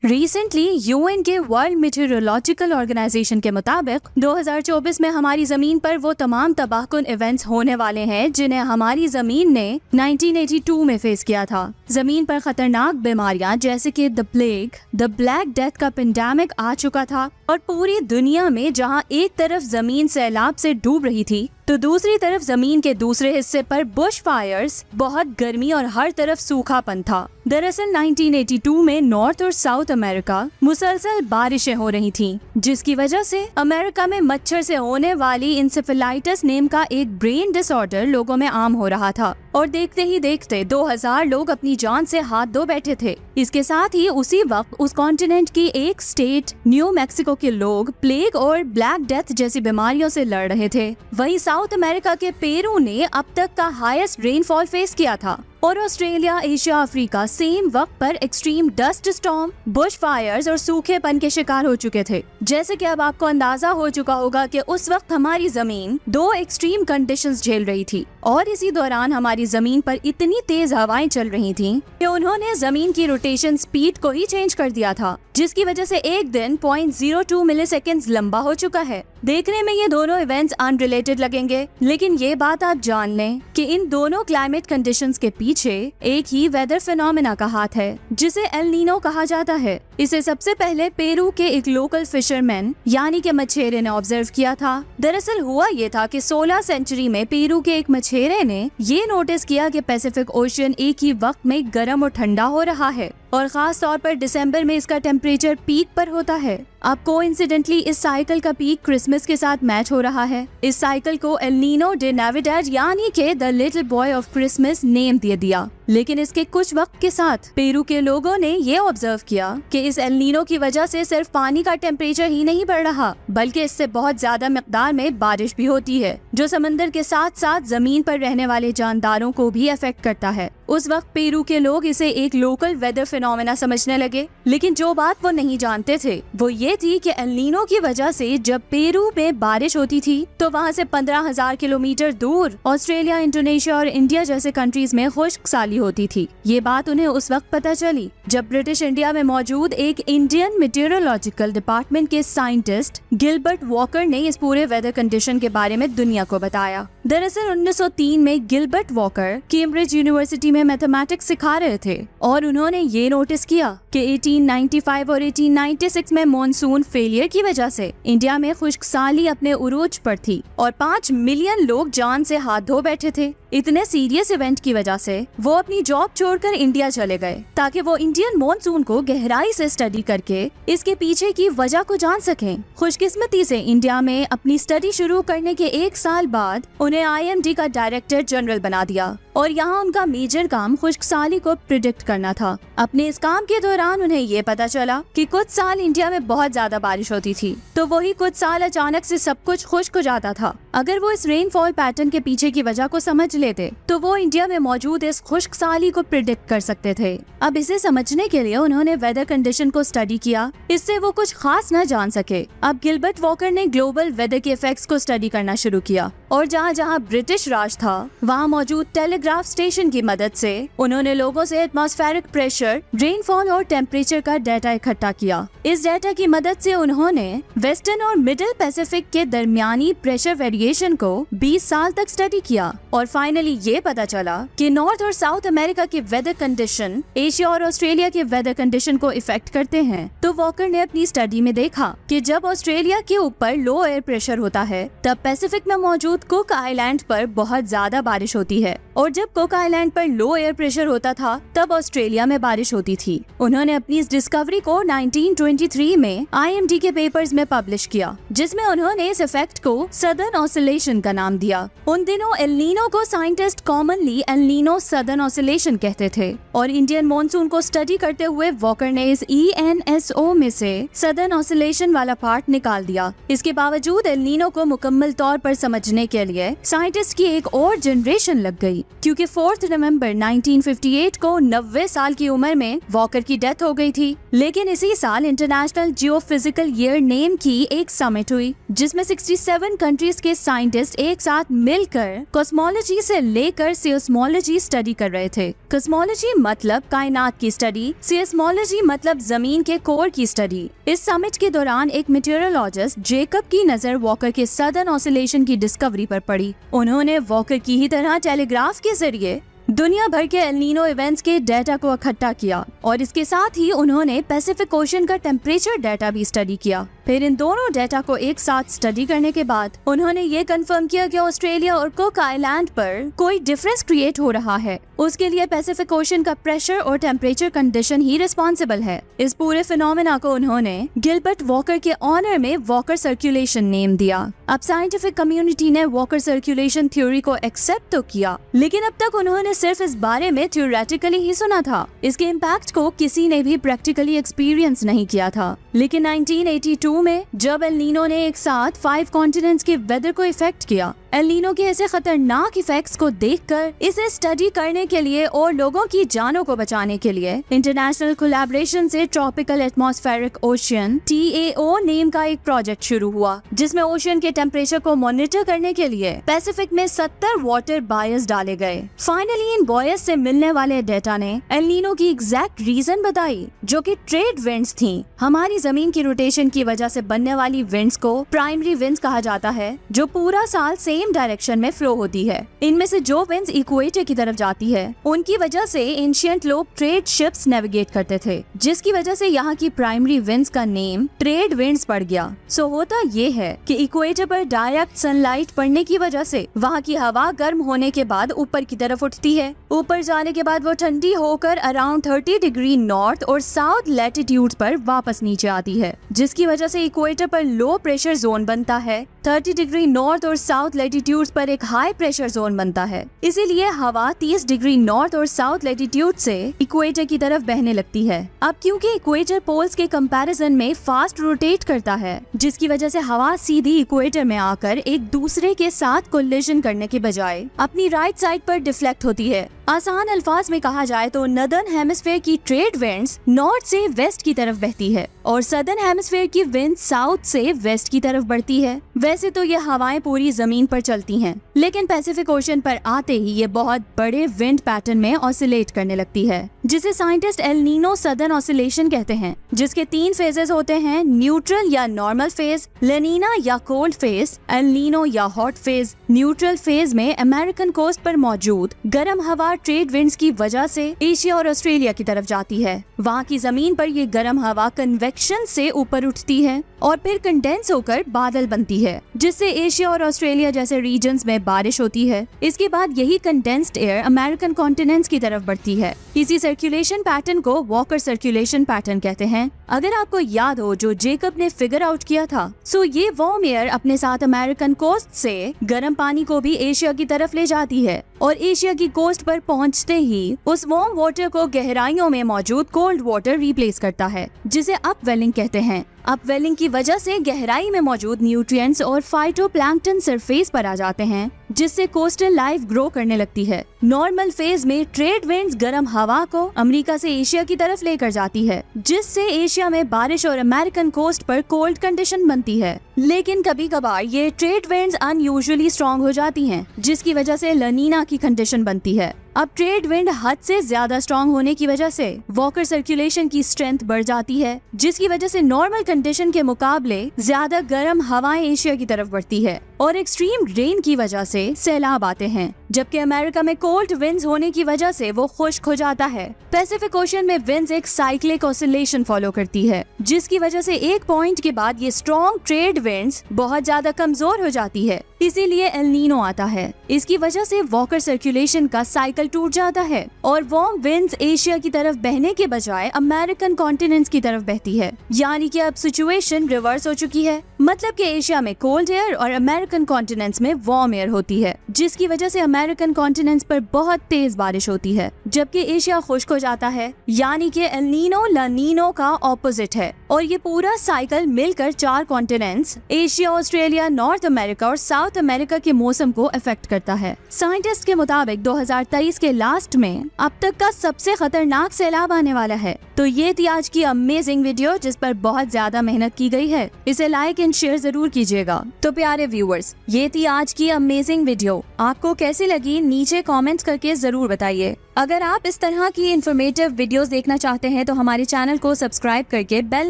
Recently UN के world meteorological organisation के मुताबिक 2024 में हमारी जमीन पर वो तमाम तबाहकुन इवेंट्स होने वाले हैं जिन्हें हमारी जमीन ने 1982 में फेस किया था। जमीन पर खतरनाक बीमारियां जैसे कि the plague, the black death का पेंडेमिक आ चुका था और पूरी दुनिया में जहां एक तरफ जमीन सैलाब से डूब रही थी तो दूसरी तरफ जमीन के दूसरे हिस्से पर बुश फायर्स, बहुत गर्मी और हर तरफ सूखापन था। दरअसल 1982 में नॉर्थ और साउथ अमेरिका मुसलसल बारिशें हो रही थीं, जिसकी वजह से अमेरिका में मच्छर से होने वाली इंसेफेलाइटिस नेम का एक ब्रेन डिसऑर्डर लोगों में आम हो रहा था और देखते ही देखते 2000 लोग अपनी जान से हाथ धो बैठे थे। इसके साथ ही उसी वक्त उस कॉन्टिनेंट की एक स्टेट न्यू मैक्सिको के लोग प्लेग और ब्लैक डेथ जैसी बीमारियों से लड़ रहे थे। वहीं साउथ अमेरिका के पेरू ने अब तक का हाईएस्ट रेनफॉल फेस किया था और ऑस्ट्रेलिया, एशिया, अफ्रीका सेम वक्त पर extreme dust storm, bush fires और सूखेपन के शिकार हो चुके थे। जैसे कि अब आपको अंदाजा हो चुका होगा कि उस वक्त हमारी जमीन दो एक्सट्रीम कंडीशंस झेल रही थी और इसी दौरान हमारी जमीन पर इतनी तेज हवाएं चल रही थीं कि उन्होंने जमीन की रोटेशन स्पीड को ही चेंज कर दिया था, जिसकी वजह से एक दिन 0.02 मिलीसेकंड्स लंबा हो चुका है। देखने में ये दोनों इवेंट्स अनरिलेटेड लगेंगे, लेकिन ये बात आप जान लें कि इन दोनों क्लाइमेट कंडीशंस के पीछे एक ही वेदर फिनोमेना का हाथ है जिसे एल नीनो कहा जाता है। इसे सबसे पहले पेरू के एक लोकल फिशरमैन यानी कि मछेरे ने ऑब्जर्व किया था। दरअसल हुआ ये था कि 16 सेंचुरी में पेरू के एक मछेरे ने ये नोटिस किया कि पैसिफिक ओशियन एक ही वक्त में गर्म और ठंडा हो रहा है और खास तौर पर दिसंबर में इसका टेम्परेचर पीक पर होता है। अब कोइंसिडेंटली इस साइकिल का पीक क्रिसमस के साथ मैच हो रहा है। इस साइकिल को एल नीनो डे नाविडेड यानी के the little boy of Christmas name दे दिया। लेकिन इसके कुछ वक्त के साथ पेरू के लोगों ने ये ऑब्जर्व किया कि इस एल नीनो की वजह से सिर्फ पानी का टेम्परेचर ही नहीं बढ़ रहा बल्कि इससे बहुत ज्यादा मिकदार में बारिश भी होती है, जो समंदर के साथ साथ जमीन पर रहने वाले जानदारों को भी अफेक्ट करता है। उस वक्त पेरू के लोग इसे एक लोकल वेदर फिनोमेना समझने लगे, लेकिन जो बात वो नहीं जानते थे वो ये थी कि एल नीनो की वजह से जब पेरू में बारिश होती थी तो वहाँ से 15,000 किलोमीटर दूर ऑस्ट्रेलिया, इंडोनेशिया और इंडिया जैसे कंट्रीज में खुश्क साली होती थी। ये बात उन्हें उस वक्त पता चली जब ब्रिटिश इंडिया में मौजूद एक इंडियन मीटेरोलॉजिकल डिपार्टमेंट के साइंटिस्ट गिलबर्ट वॉकर ने इस पूरे वेदर कंडीशन के बारे में दुनिया को बताया। दरअसल 1903 में गिलबर्ट वॉकर कैम्ब्रिज यूनिवर्सिटी में मैथमेटिक्स सिखा रहे थे और उन्होंने ये नोटिस किया कि 1895 और 1896 में मॉनसून फेलियर की वजह से इंडिया में खुश्क साली अपने उरूज पर थी और 5 मिलियन लोग जान से हाथ धो बैठे थे। इतने सीरियस इवेंट की वजह से वो अपनी जॉब छोड़कर इंडिया चले गए ताकि वो इंडियन मॉनसून को गहराई से स्टडी करके इसके पीछे की वजह को जान सकें। खुशकिस्मती से इंडिया में अपनी स्टडी शुरू करने के 1 साल बाद उन्हें IMD का डायरेक्टर जनरल बना दिया और यहाँ उनका मेजर काम खुश्क साली को प्रिडिक्ट करना था। अपने इस काम के दौरान उन्हें ये पता चला कि कुछ साल इंडिया में बहुत ज्यादा बारिश होती थी तो वही कुछ साल अचानक से सब कुछ खुश्क हो जाता था। अगर वो इस रेनफॉल पैटर्न के पीछे की वजह को समझ लेते तो वो इंडिया में मौजूद इस खुश्क साली को प्रिडिक्ट कर सकते थे। अब इसे समझने के लिए उन्होंने वेदर कंडीशन को स्टडी किया, इससे वो कुछ खास न जान सके। अब गिलबर्ट वॉकर ने ग्लोबल वेदर के इफेक्ट्स को स्टडी करना शुरू किया और जहाँ जहाँ ब्रिटिश राज था वहाँ मौजूद टेलीग्राफ स्टेशन की मदद से उन्होंने लोगों से एटमॉस्फेरिक प्रेशर, रेनफॉल और टेम्परेचर का डाटा इकट्ठा किया। इस डाटा की मदद से उन्होंने वेस्टर्न और मिडिल पैसिफिक के दरमियानी प्रेशर वेरिएशन को 20 साल तक स्टडी किया और फाइनली ये पता चला कि नॉर्थ और साउथ अमेरिका के वेदर कंडीशन एशिया और ऑस्ट्रेलिया के वेदर कंडीशन को इफेक्ट करते हैं। तो वॉकर ने अपनी स्टडी में देखा कि जब ऑस्ट्रेलिया के ऊपर लो एयर प्रेशर होता है तब पैसिफिक में मौजूद कुक आइलैंड पर बहुत ज्यादा बारिश होती है और जब कुक आइलैंड पर लो एयर प्रेशर होता था तब ऑस्ट्रेलिया में बारिश होती थी। उन्होंने अपनी इस डिस्कवरी को 1923 में IMD के पेपर्स में पब्लिश किया, जिसमें उन्होंने इस इफेक्ट को सदर्न ऑसिलेशन का नाम दिया। उन दिनों एल नीनो को scientist commonly El Nino southern oscillation कहते थे और इंडियन मॉनसून को स्टडी करते हुए वॉकर ने इस ENSO में से सदर्न ऑसिलेशन वाला पार्ट निकाल दिया। इसके बावजूद एल नीनो को मुकम्मल तौर पर समझने के लिए साइंटिस्ट की एक और जनरेशन लग गई। क्योंकि 4 नवंबर 1958 को 90 साल की उम्र में वॉकर की डेथ हो गई थी। लेकिन इसी साल इंटरनेशनल जियोफिजिकल ईयर नेम की एक समिट हुई जिसमें 67 कंट्रीज के साइंटिस्ट एक साथ मिलकर कॉस्मोलॉजी से लेकर सीस्मोलॉजी स्टडी कर रहे थे। कॉस्मोलॉजी मतलब कायनात की स्टडी, सीस्मोलॉजी मतलब जमीन के कोर की स्टडी। इस समिट के दौरान एक मेटेरियोलॉजिस्ट जेकब की नजर वॉकर के सदर्न ऑसिलेशन की डिस्कवरी पर पड़ी। उन्होंने वॉकर की ही तरह टेलीग्राफ के जरिए दुनिया भर के एल नीनो इवेंट्स के डेटा को इकट्ठा किया और इसके साथ ही उन्होंने पैसिफिक ओशन का टेम्परेचर डेटा भी स्टडी किया। फिर इन दोनों डेटा को एक साथ स्टडी करने के बाद उन्होंने ये कंफर्म किया कि ऑस्ट्रेलिया और कुक आइलैंड पर कोई डिफरेंस क्रिएट हो रहा है। उसके लिए पैसिफिक ओशन का प्रेशर और टेम्परेचर कंडीशन ही रिस्पॉन्सिबल है। इस पूरे फिनोमेना को उन्होंने गिलबर्ट वॉकर के ऑनर में वॉकर सर्कुलेशन नेम दिया। अब साइंटिफिक कम्युनिटी ने वॉकर सर्कुलेशन थ्योरी को एक्सेप्ट तो किया, लेकिन अब तक उन्होंने सिर्फ इस बारे में थ्योरेटिकली ही सुना था। इसके इम्पैक्ट को किसी ने भी प्रैक्टिकली एक्सपीरियंस नहीं किया था। लेकिन 1982 में जब एल नीनो ने एक साथ 5 कॉन्टिनेंट्स के वेदर को इफेक्ट किया, एल नीनो के ऐसे खतरनाक इफेक्ट्स को देखकर इसे स्टडी करने के लिए और लोगों की जानों को बचाने के लिए इंटरनेशनल कोलैबोरेशन से tropical atmospheric ocean TAO name का एक प्रोजेक्ट शुरू हुआ, जिसमें ओशियन के टेम्परेचर को मॉनिटर करने के लिए पैसिफिक में 70 वाटर बायस डाले गए। फाइनली इन बॉयस से मिलने वाले डेटा ने एल नीनो की एग्जैक्ट रीजन बताई, जो कि ट्रेड विंड्स थी। हमारी जमीन की रोटेशन की वजह से बनने वाली विंड्स को प्राइमरी विंड्स कहा जाता है, जो पूरा साल सेम डायरेक्शन में फ्लो होती है। इनमें से जो विंड्स इक्वेटर की तरफ जाती है, उनकी वजह से एंशिएंट लोग ट्रेड शिप्स नेविगेट करते थे, जिसकी वजह से यहाँ की प्राइमरी विंड्स का नेम ट्रेड विंड्स पड़ गया। सो होता ये है कि इक्वेटर पर डायरेक्ट सनलाइट पड़ने की वजह से वहाँ की हवा गर्म होने के बाद ऊपर की तरफ उठती है। ऊपर जाने के बाद वो ठंडी होकर अराउंड 30 डिग्री नॉर्थ और साउथ लैटिट्यूड पर वापस नीचे आती है, जिसकी वजह से इक्वेटर पर लो प्रेशर जोन बनता है। 30 डिग्री नॉर्थ और साउथ लैटिट्यूड पर एक हाई प्रेशर जोन बनता है। इसीलिए हवा 30 डिग्री नॉर्थ और साउथ लैटिट्यूड से इक्वेटर की तरफ बहने लगती है। अब क्योंकि इक्वेटर पोल्स के कंपैरिजन में फास्ट रोटेट करता है, जिसकी वजह से हवा सीधी इक्वेटर में आकर एक दूसरे के साथ कोलिजन करने के बजाय अपनी राइट साइड पर डिफ्लेक्ट होती है। आसान अल्फाज में कहा जाए तो नदर्न हेमिस्फीयर की ट्रेड विंड्स नॉर्थ से वेस्ट की तरफ बहती है और सदर्न हेमिस्फीयर की विंड साउथ से वेस्ट की तरफ बढ़ती है। वैसे तो ये हवाएं पूरी जमीन पर चलती हैं, लेकिन पैसिफिक ओशन पर आते ही ये बहुत बड़े विंड पैटर्न में ऑसिलेट करने लगती है, जिसे scientist El Nino southern oscillation कहते हैं, जिसके 3 फेजेस होते हैं, न्यूट्रल या नॉर्मल फेज, लेनिना या कोल्ड फेज, एल नीनो या हॉट फेज। न्यूट्रल फेज में अमेरिकन कोस्ट पर मौजूद गर्म हवा ट्रेड विंड्स की वजह से एशिया और ऑस्ट्रेलिया की तरफ जाती है। वहाँ की जमीन पर ये गर्म हवा कन्वेक्शन से ऊपर उठती है और फिर कंडेंस होकर बादल बनती है, जिससे एशिया और ऑस्ट्रेलिया जैसे रीजन्स में बारिश होती है। इसके बाद यही कंडेंस्ड एयर अमेरिकन कॉन्टिनेंट्स की तरफ बढ़ती है। इसी सर्कुलेशन पैटर्न को वॉकर सर्कुलेशन पैटर्न कहते हैं। अगर आपको याद हो जो जेकब ने फिगर आउट किया था, सो ये वार्म एयर अपने साथ अमेरिकन कोस्ट से गर्म पानी को भी एशिया की तरफ ले जाती है और एशिया की कोस्ट पर पहुंचते ही उस वार्म वाटर को गहराइयों में मौजूद कोल्ड वाटर रिप्लेस करता है, जिसे अपवेलिंग कहते हैं। अपवेलिंग की वजह से गहराई में मौजूद न्यूट्रिएंट्स और फाइटोप्लैंक्टन सरफेस पर आ जाते हैं, जिससे कोस्टल लाइफ ग्रो करने लगती है। नॉर्मल फेज में ट्रेड विंड्स गर्म हवा को अमेरिका से एशिया की तरफ लेकर जाती है, जिससे एशिया में बारिश और अमेरिकन कोस्ट पर कोल्ड कंडीशन बनती है। लेकिन कभी कभार ये ट्रेड विंड्स अनयूजुअली स्ट्रॉन्ग हो जाती हैं, जिसकी वजह से लनीना की कंडीशन बनती है। अब ट्रेड विंड हद से ज्यादा स्ट्रॉन्ग होने की वजह से वॉकर सर्कुलेशन की स्ट्रेंथ बढ़ जाती है, जिसकी वजह से नॉर्मल कंडीशन के मुकाबले ज्यादा गर्म हवाएं एशिया की तरफ बढ़ती है और एक्सट्रीम रेन की वजह से सैलाब आते हैं, जबकि अमेरिका में कोल्ड विंड्स होने की वजह से वो खुश्क हो जाता है। पैसिफिक ओशन में विंड्स एक साइक्लिक ऑसिलेशन फॉलो करती है, जिसकी वजह से एक पॉइंट के बाद ये स्ट्रॉन्ग ट्रेड विंड्स बहुत ज्यादा कमजोर हो जाती है, इसीलिए एल नीनो आता है। इसकी वजह से वॉकर सर्कुलेशन का साइकिल टूट जाता है और वार्म विंड्स एशिया की तरफ बहने के बजाय अमेरिकन कॉन्टिनेंट्स की तरफ बहती है। यानी कि अब सिचुएशन रिवर्स हो चुकी है, मतलब कि एशिया में कोल्ड एयर और अमेरिकन कॉन्टिनेंट्स में वार्म एयर होती है, जिसकी वजह से अमेरिकन कॉन्टिनेंट्स पर बहुत तेज बारिश होती है, जबकि एशिया खुश्क हो जाता है। यानी कि एल नीनो ला नीनो का ऑपोजिट है। और ये पूरा साइकिल मिलकर 4 continents Asia, Australia, north America और साउथ अमेरिका के मौसम को अफेक्ट करता है। साइंटिस्ट के मुताबिक 2023 के लास्ट में अब तक का सबसे खतरनाक सैलाब आने वाला है। तो ये थी आज की अमेजिंग वीडियो जिस पर बहुत ज्यादा मेहनत की गई है। इसे लाइक एंड शेयर जरूर कीजिएगा। तो प्यारे व्यूअर्स, ये थी आज की अमेजिंग वीडियो। आपको कैसी लगी नीचे कमेंट्स करके जरूर बताइए। अगर आप इस तरह की इन्फॉर्मेटिव वीडियोस देखना चाहते हैं तो हमारे चैनल को सब्सक्राइब करके बेल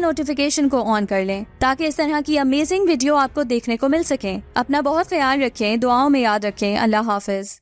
नोटिफिकेशन को ऑन कर लें ताकि इस तरह की अमेजिंग वीडियो आपको देखने को मिल सके। अपना बहुत ख्याल रखें, दुआओं में याद रखें। अल्लाह हाफिज।